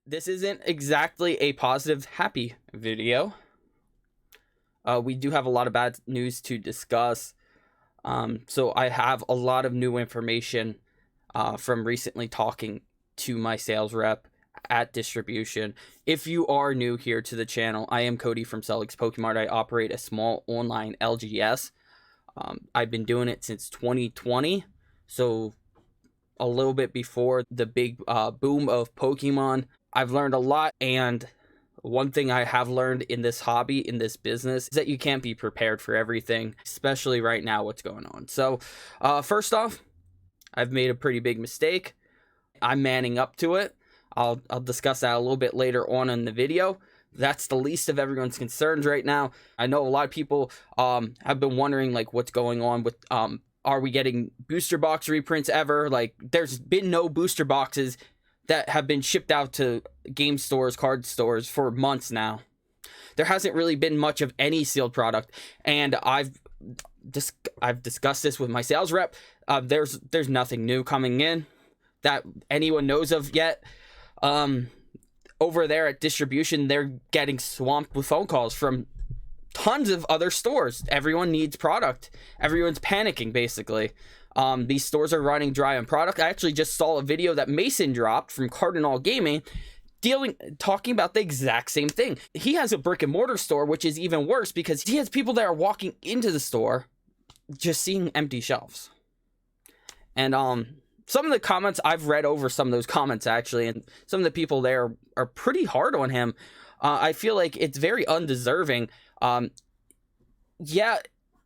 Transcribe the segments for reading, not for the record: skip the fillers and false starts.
This isn't exactly a positive, happy video. We do have a lot of bad news to discuss. So I have a lot of new information from recently talking to my sales rep at distribution. If you are new here to the channel, I am Cody from Celtics Pokemon. I operate a small online LGS. I've been doing it since 2020, so a little bit before the big boom of Pokemon. I've learned a lot, and one thing I have learned in this hobby, in this business, is that you can't be prepared for everything, especially right now, what's going on. So, first off, I've made a pretty big mistake. I'm manning up to it. I'll discuss that a little bit later on in the video. That's the least of everyone's concerns right now. I know a lot of people have been wondering, like, what's going on with, are we getting booster box reprints ever? Like, there's been no booster boxes that have been shipped out to game stores, card stores for months now. There hasn't really been much of any sealed product, and I've discussed this with my sales rep. There's nothing new coming in that anyone knows of yet. Over there at distribution, they're getting swamped with phone calls from tons of other stores. Everyone needs product. Everyone's panicking, basically. These stores are running dry on product. I actually just saw a video that Mason dropped from Cardinal Gaming talking about the exact same thing. He has a brick and mortar store, which is even worse because he has people that are walking into the store just seeing empty shelves. And some of the comments, I've read over some of those comments actually, and some of the people there are pretty hard on him. I feel like it's very undeserving. Yeah,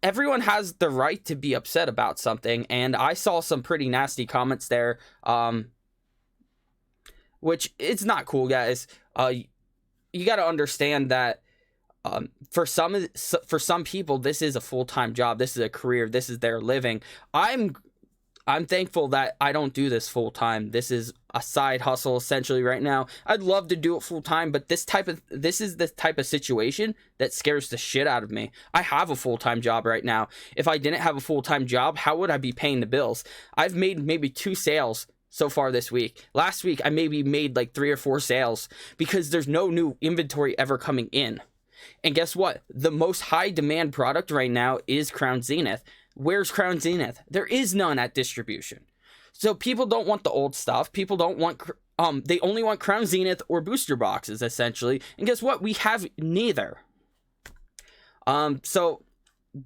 everyone has the right to be upset about something, and I saw some pretty nasty comments there, which it's not cool, guys. You got to understand that for some people, this is a full-time job. This is a career. This is their living. I'm thankful that I don't do this full-time. This is a side hustle essentially right now. I'd love to do it full-time, but this is the type of situation that scares the shit out of me. I have a full-time job right now. If I didn't have a full-time job, how would I be paying the bills? I've made maybe 2 sales so far this week. Last week, I maybe made like 3 or 4 sales because there's no new inventory ever coming in. And guess what? The most high demand product right now is Crown Zenith. Where's Crown Zenith? There is none at distribution. So people don't want the old stuff. People don't want, they only want Crown Zenith or booster boxes, essentially. And guess what? We have neither. So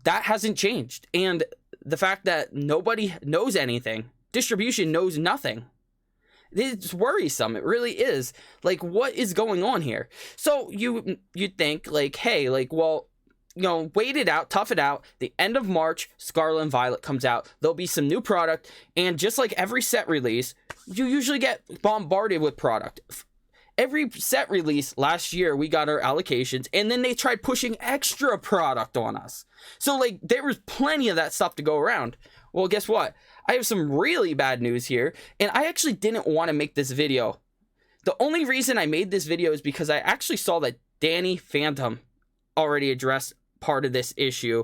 that hasn't changed. And the fact that nobody knows anything, distribution knows nothing. It's worrisome. It really is. Like, what is going on here? So you'd think, like, hey, like, well, you know, wait it out, tough it out. The end of March, Scarlet and Violet comes out. There'll be some new product, and just like every set release, you usually get bombarded with product. Every set release last year, we got our allocations, and then they tried pushing extra product on us. So, like, there was plenty of that stuff to go around. Well, guess what? I have some really bad news here, and I actually didn't want to make this video. The only reason I made this video is because I actually saw that Danny Phantom already addressed part of this issue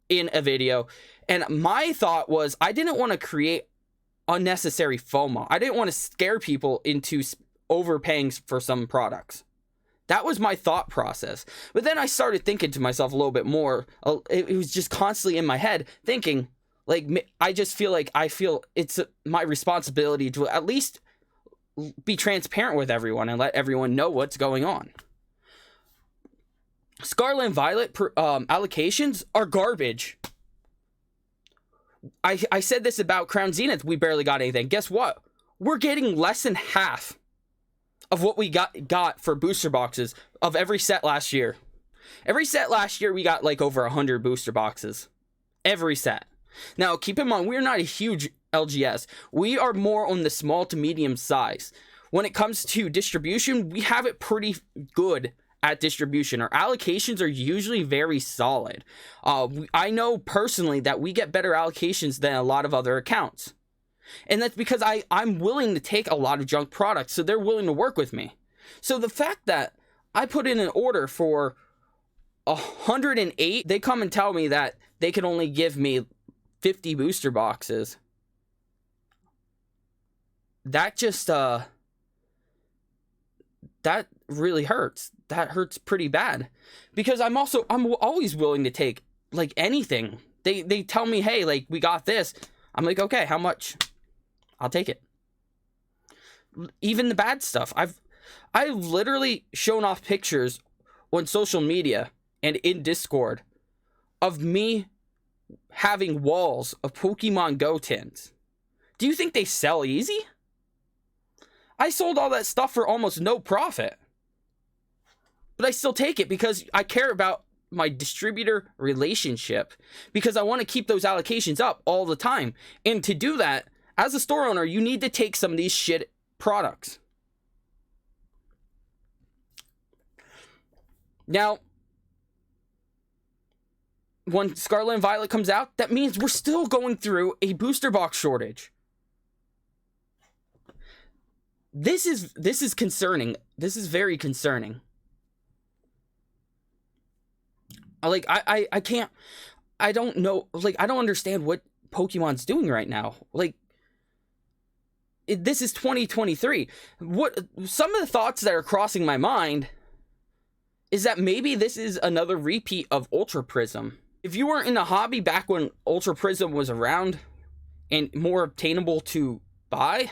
in a video, and my thought was I didn't want to create unnecessary FOMO. I didn't want to scare people into overpaying for some products. That was my thought process. But then I started thinking to myself a little bit more. It was just constantly in my head thinking, like, I just feel like it's my responsibility to at least be transparent with everyone and let everyone know what's going on. Scarlet and Violet allocations are garbage. I said this about Crown Zenith. We barely got anything. Guess what? We're getting less than half of what we got for booster boxes of every set last year. Every set last year, we got like over 100 booster boxes. Every set. Now, keep in mind, we're not a huge LGS. We are more on the small to medium size. When it comes to distribution, we have it pretty good at distribution. Our allocations are usually very solid. I know personally that we get better allocations than a lot of other accounts. And that's because I'm willing to take a lot of junk products, so they're willing to work with me. So the fact that I put in an order for 108, they come and tell me that they can only give me 50 booster boxes. That just that really hurts. That hurts pretty bad, because I'm always willing to take like anything. They tell me, hey, like, we got this. I'm like, okay, how much? I'll take it. Even the bad stuff. I've literally shown off pictures on social media and in Discord of me having walls of Pokemon Go tins. Do you think they sell easy? I sold all that stuff for almost no profit. But I still take it because I care about my distributor relationship, because I want to keep those allocations up all the time. And to do that, as a store owner, you need to take some of these shit products. Now, when Scarlet and Violet comes out, that means we're still going through a booster box shortage. This is concerning. This is very concerning. Like, I can't, I don't know, like, I don't understand what Pokemon's doing right now. Like, this is 2023. Some of the thoughts that are crossing my mind is that maybe this is another repeat of Ultra Prism. If you weren't in the hobby back when Ultra Prism was around and more obtainable to buy,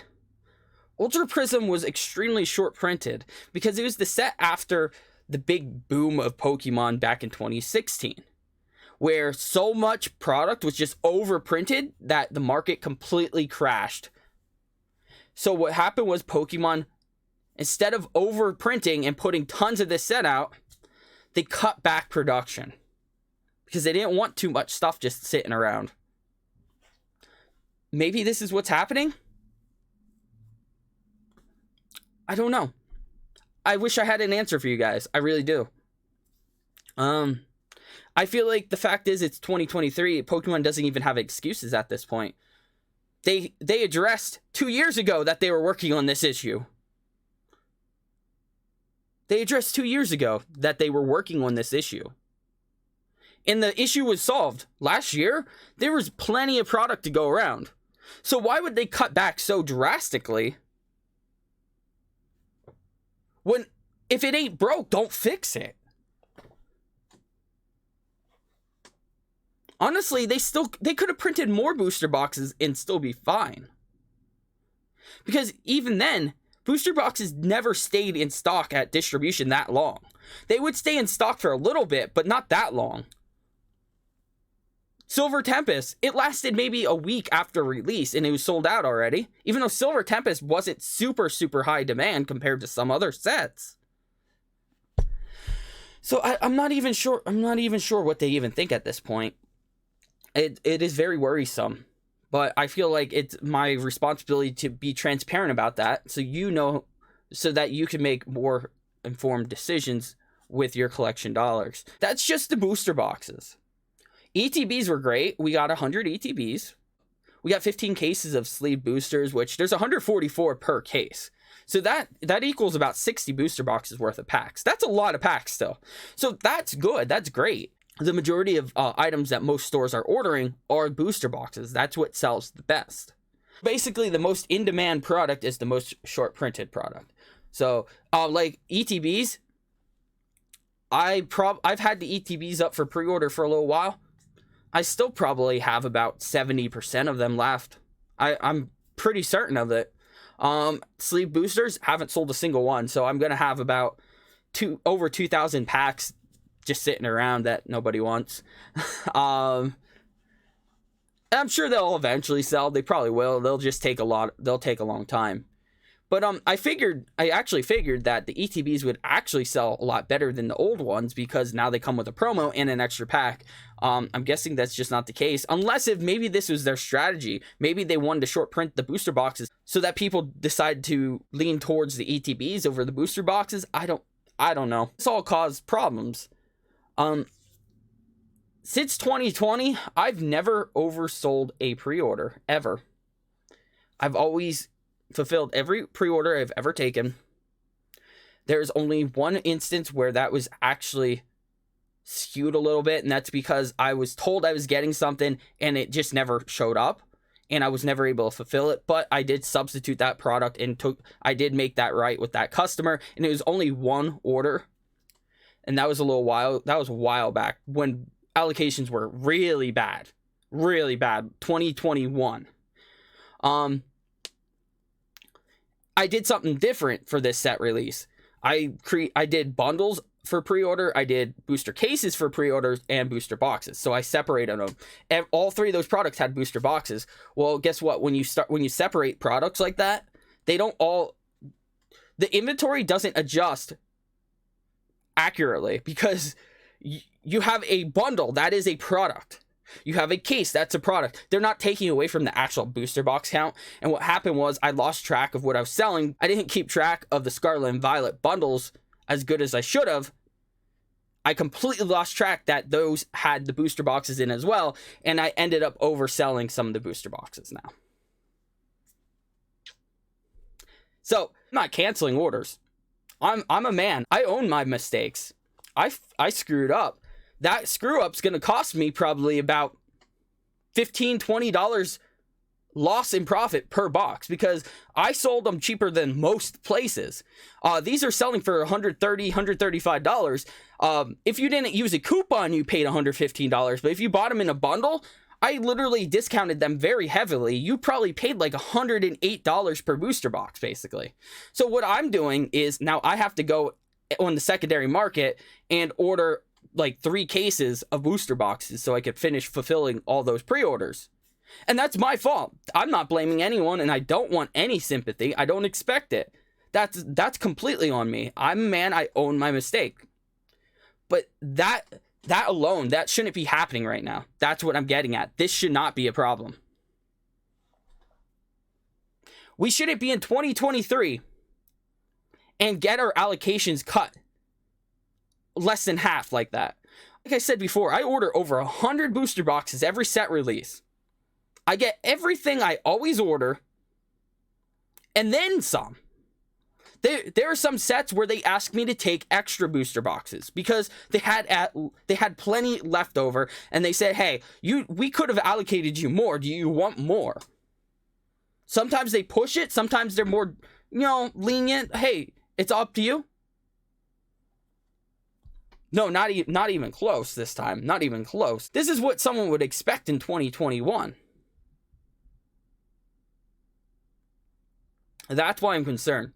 Ultra Prism was extremely short printed because it was the set after the big boom of Pokemon back in 2016, where so much product was just overprinted that the market completely crashed. So what happened was Pokemon, instead of overprinting and putting tons of this set out, they cut back production because they didn't want too much stuff just sitting around. Maybe this is what's happening? I don't know. I wish I had an answer for you guys. I really do. I feel like the fact is it's 2023. Pokemon doesn't even have excuses at this point. They addressed 2 years ago that they were working on this issue. They addressed 2 years ago that they were working on this issue. And the issue was solved. Last year, there was plenty of product to go around. So why would they cut back so drastically? When, if it ain't broke, don't fix it. Honestly, they could have printed more booster boxes and still be fine. Because even then, booster boxes never stayed in stock at distribution that long. They would stay in stock for a little bit, but not that long. Silver Tempest, it lasted maybe a week after release and it was sold out already, even though Silver Tempest wasn't super high demand compared to some other sets. So I'm not even sure what they even think at this point. It is very worrisome, but I feel like it's my responsibility to be transparent about that, so you know, so that you can make more informed decisions with your collection dollars. That's just the booster boxes. ETBs were great. We got 100 ETBs. We got 15 cases of sleeve boosters, which there's 144 per case. So that equals about 60 booster boxes worth of packs. That's a lot of packs still. So that's good. That's great. The majority of items that most stores are ordering are booster boxes. That's what sells the best. Basically, the most in-demand product is the most short-printed product. So, like ETBs, I've had the ETBs up for pre-order for a little while. I still probably have about 70% of them left. I'm pretty certain of it. Sleeve boosters, haven't sold a single one, so I'm gonna have about over 2,000 packs just sitting around that nobody wants. I'm sure they'll eventually sell. They probably will. They'll take a long time. But I actually figured that the ETBs would actually sell a lot better than the old ones because now they come with a promo and an extra pack. I'm guessing that's just not the case, unless if maybe this was their strategy. Maybe they wanted to short print the booster boxes so that people decide to lean towards the ETBs over the booster boxes. I don't know. This all caused problems. Since 2020, I've never oversold a pre-order, ever. I've always fulfilled every pre-order I've ever taken. There's only one instance where that was actually skewed a little bit, and that's because I was told I was getting something and it just never showed up, and I was never able to fulfill it, but I did substitute that product and I did make that right with that customer, and it was only one order, and that was a while back when allocations were really bad, 2021. I did something different for this set release. I did bundles for pre-order, I did booster cases for pre-orders, and booster boxes. So I separated them. All three of those products had booster boxes. Well, guess what? When you separate products like that, the inventory doesn't adjust accurately, because you have a bundle that is a product. You have a case, that's a product. They're not taking away from the actual booster box count. And what happened was I lost track of what I was selling. I didn't keep track of the Scarlet and Violet bundles as good as I should have. I completely lost track that those had the booster boxes in as well, and I ended up overselling some of the booster boxes now. So, I'm not canceling orders. I'm a man. I own my mistakes. I screwed up. That screw up's going to cost me probably about $15-20 loss in profit per box, because I sold them cheaper than most places. These are selling for $130, $135. If you didn't use a coupon, you paid $115, but if you bought them in a bundle, I literally discounted them very heavily. You probably paid like $108 per booster box, basically. So what I'm doing is now I have to go on the secondary market and order like 3 cases of booster boxes so I could finish fulfilling all those pre-orders. And that's my fault. I'm not blaming anyone, and I don't want any sympathy. I don't expect it. That's completely on me. I'm a man. I own my mistake. But that alone, that shouldn't be happening right now. That's what I'm getting at. This should not be a problem. We shouldn't be in 2023 and get our allocations cut less than half like that. Like I said before, I order over 100 booster boxes every set release. I get everything I always order, and then some. There are some sets where they ask me to take extra booster boxes because they had plenty left over, and they said, "Hey, we could have allocated you more. Do you want more?" Sometimes they push it. Sometimes they're more, lenient. Hey, it's up to you. No, not even close this time. Not even close. This is what someone would expect in 2021. That's why I'm concerned.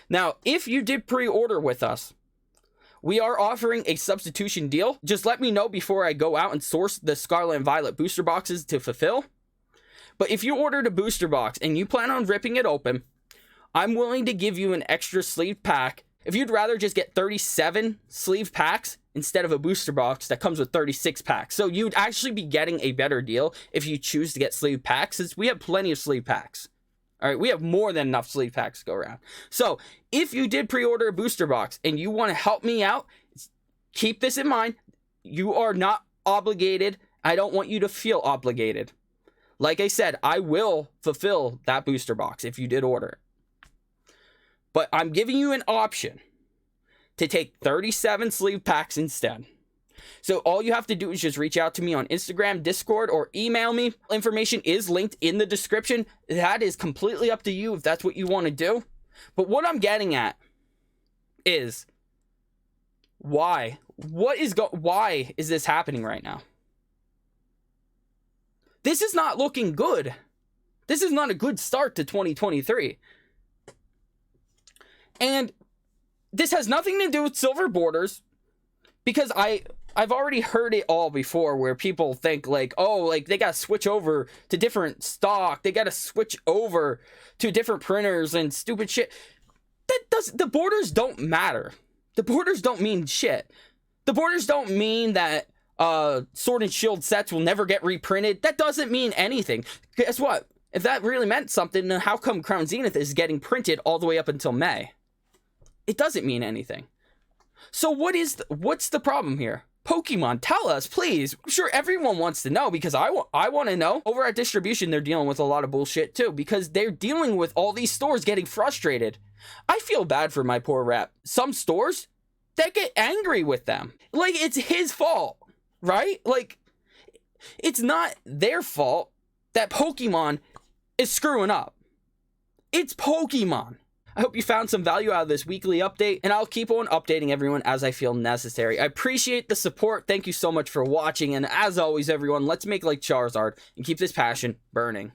Now, if you did pre-order with us, we are offering a substitution deal. Just let me know before I go out and source the Scarlet and Violet booster boxes to fulfill. But if you ordered a booster box and you plan on ripping it open, I'm willing to give you an extra sleeve pack. If you'd rather just get 37 sleeve packs instead of a booster box that comes with 36 packs. So you'd actually be getting a better deal if you choose to get sleeve packs, since we have plenty of sleeve packs. All right, we have more than enough sleeve packs to go around. So if you did pre-order a booster box and you want to help me out, keep this in mind. You are not obligated. I don't want you to feel obligated. Like I said, I will fulfill that booster box if you did order it. But I'm giving you an option to take 37 sleeve packs instead. So all you have to do is just reach out to me on Instagram, Discord, or email me. Information is linked in the description. That is completely up to you if that's what you want to do. But what I'm getting at is why? Why is this happening right now? This is not looking good. This is not a good start to 2023. And this has nothing to do with silver borders, because I've already heard it all before, where people think like, oh, like they got to switch over to different stock. They got to switch over to different printers and stupid shit. The borders don't matter. The borders don't mean shit. The borders don't mean that Sword and Shield sets will never get reprinted. That doesn't mean anything. Guess what? If that really meant something, then how come Crown Zenith is getting printed all the way up until May? It doesn't mean anything. So what's the problem here? Pokemon, tell us, please. I'm sure everyone wants to know, because I want to know. Over at distribution, they're dealing with a lot of bullshit too, because they're dealing with all these stores getting frustrated. I feel bad for my poor rep. Some stores, they get angry with them. Like, it's his fault, right? Like, it's not their fault. that Pokemon is screwing up. It's Pokemon. I hope you found some value out of this weekly update, and I'll keep on updating everyone as I feel necessary. I appreciate the support. Thank you so much for watching, and as always, everyone, let's make like Charizard and keep this passion burning.